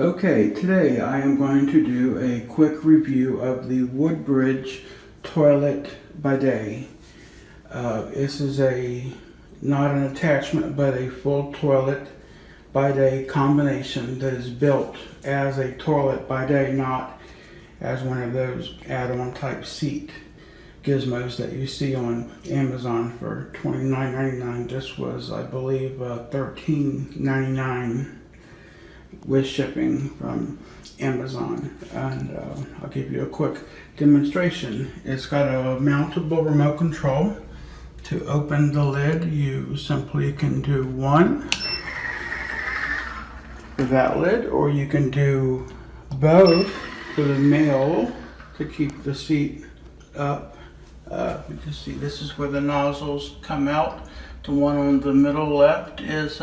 Okay, today I am going to do a quick review of the WOODBRIDGE toilet bidet. This is not an attachment but a full toilet bidet combination that is built as a toilet bidet, not as one of those add-on type seat gizmos that you see on Amazon for $29.99. This was, I believe, $13.99 with shipping from Amazon. And I'll give you a quick demonstration. It's got a mountable remote control. To open the lid, you simply can do one for that lid, or you can do both for the male to keep the seat up. You can see this is where the nozzles come out. The one on the middle left is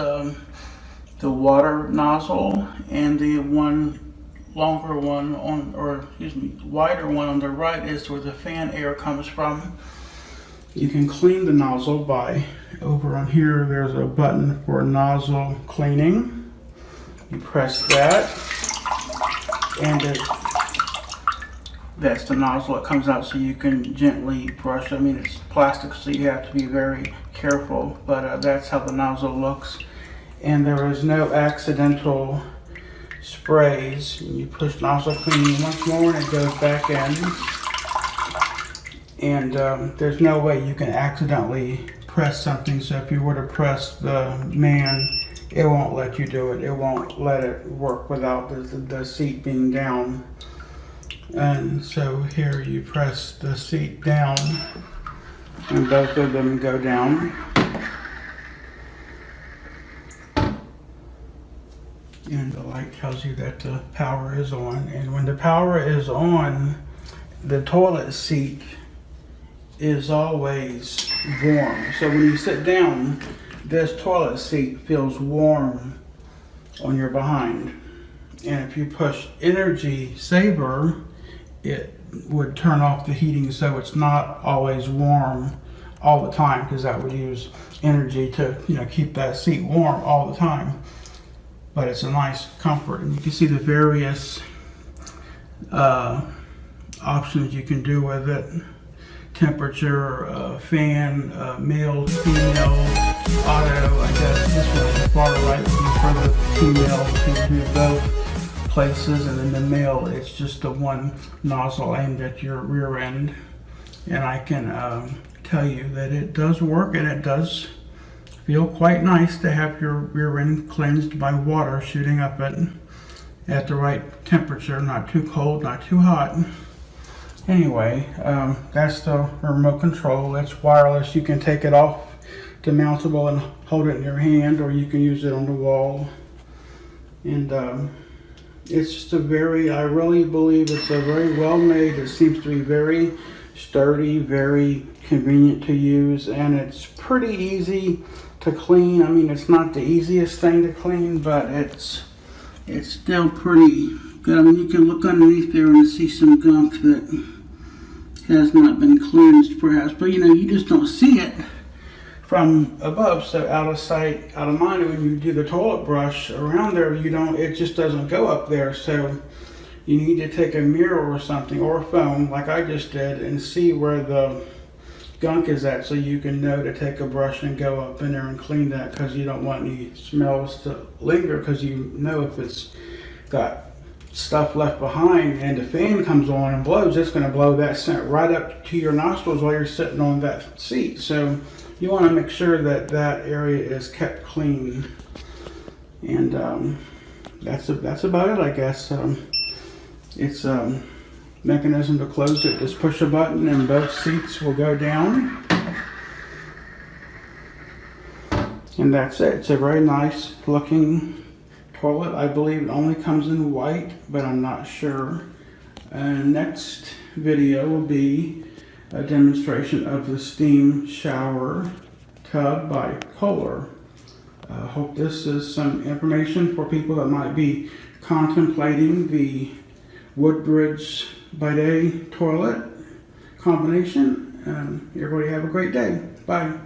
the water nozzle, and the one longer one on, wider one on the right is where the fan air comes from. You can clean the nozzle by, over on here, there's a button for nozzle cleaning. You press that, and that's the nozzle that comes out, so you can gently brush. I mean, it's plastic, so you have to be very careful, but that's how the nozzle looks. And there is no accidental sprays. You push nozzle cleaning once more and it goes back in. And there's no way you can accidentally press something. So if you were to press the man, it won't let you do it. It won't let it work without the seat being down. And so here you press the seat down and both of them go down. And the light tells you that the power is on. And when the power is on, the toilet seat is always warm. So when you sit down, this toilet seat feels warm on your behind. And if you push energy saver, it would turn off the heating, so it's not always warm all the time, because that would use energy to keep that seat warm all the time. But it's a nice comfort, and you can see the various options you can do with it. Temperature, fan, male, female, auto. I guess this one on the far right would be for the female. You can do both places, and then the male, it's just the one nozzle aimed at your rear end. And I can tell you that it does work, and it does feel quite nice to have your rear end cleansed by water shooting up it at the right temperature, not too cold, not too hot. Anyway, that's the remote control. It's wireless. You can take it off the mountable and hold it in your hand, or you can use it on the wall. And it's just I really believe it's a very well made. It seems to be very sturdy, very convenient to use, and it's pretty easy to clean. I mean, it's not the easiest thing to clean, but it's still pretty good. I mean, you can look underneath there and see some gunk that has not been cleansed perhaps, but you just don't see it from above. So out of sight, out of mind. When you do the toilet brush around there, it just doesn't go up there. So you need to take a mirror or something, or a phone like I just did, and see where the gunk is at, so you can know to take a brush and go up in there and clean that, because you don't want any smells to linger, because if it's got stuff left behind and the fan comes on and blows, it's going to blow that scent right up to your nostrils while you're sitting on that seat. So you want to make sure that area is kept clean. And that's about it, I guess. It's mechanism to close it. Just push a button and both seats will go down. And that's it. It's a very nice looking toilet. I believe it only comes in white, but I'm not sure. Next video will be a demonstration of the steam shower tub by Kohler. Hope this is some information for people that might be contemplating the WOODBRIDGE bidet toilet combination. Everybody have a great day. Bye.